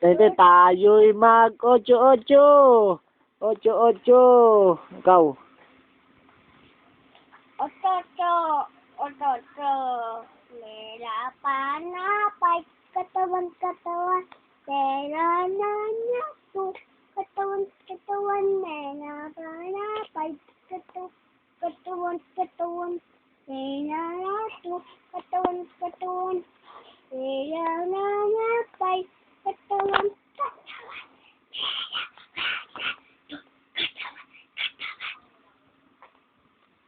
Tete, tayo'y mag-8-8. 8-8. Ikaw. 8. Mera panapay, katawan. Pera na nato, katawan. Mera panapay, katawan. Pera nato, katawan. Pera na napay, katawan.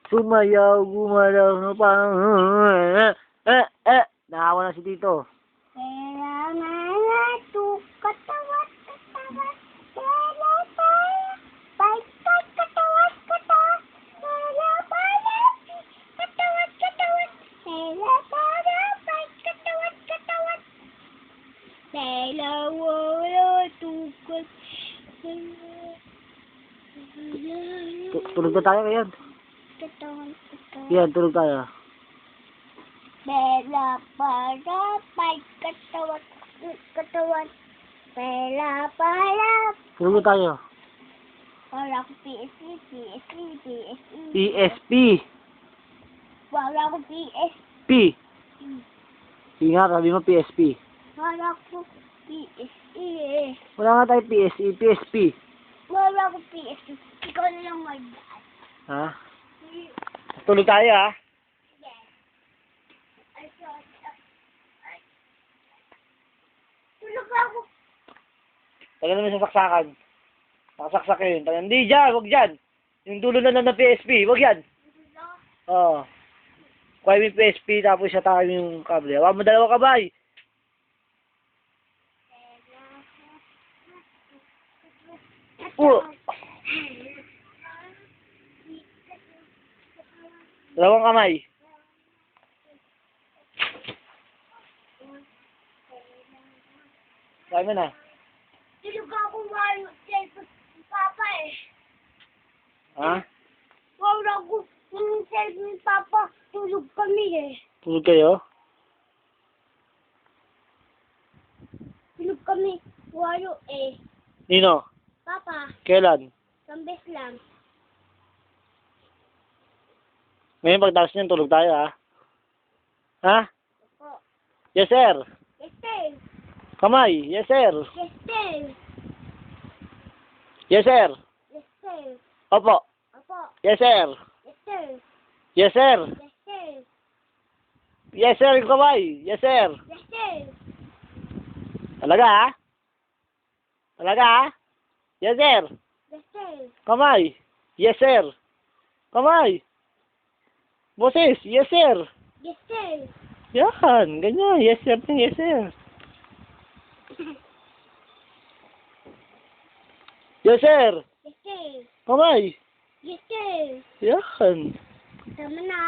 Sumayaw, gumalaw na parang... Nakawa na si Tito. Pera na nato, katawan. Pera panapay, katawan. Pera panapay, katawan. Pera panapay, katawan. Pera wala tukot. Tulog na tayo ngayon. Katawan. Yan, tulog tayo. Pera panapay, katawan. Pera panapay. Tulog na tayo. Wala ko PSP. PSP. Wala ko PSP. P. Ingat, sabi mo PSP. Wala ko PSP. Wala nga tayo PSE, PSP. Wala ko PSP. Ikaw na lang mag-daan. Ha? Tulog tayo, ha? Tulog ako. Tagal naman sa saksakan. Nakasaksak yun. Hindi dyan, wag dyan. Yung dulo na ng PSP, wag yan. Oo. Kuha mo yung PSP, tapos siya tayo yung kable. Hawa mo dalawa kabay. Dalawang kamay. Kaya mo na. Tulog ako wala cellphone ni Papa eh. Ha? Wala ko yung cellphone ni Papa. Tulog kami eh. Tulog kayo? Tulog kami. Walo eh. Nino? Papa, Kailan? kambes lang. Ngayon pagtaas niyan, tulog tayo, ha? Ha? Opo. Yes, sir. Yes, sir. Kamay. Yes, sir. Yes, sir. Yes, sir. Yes, sir. Opo. Opo. Yes, sir. Yes, sir. Yes, sir. Yes, sir. Yes, sir. Kamay. Yes, sir. Yes, sir. Talaga, ha? Talaga, ha? Yes, sir. Yes, sir. Kamay. Yes, sir. Kamay. Boses. Yes, sir. Yes, sir. Yan. Ganyan. Yes, sir. Yes, sir. Yes, sir. Yes, sir. Kamay. Yes, sir. Yan. Tama na.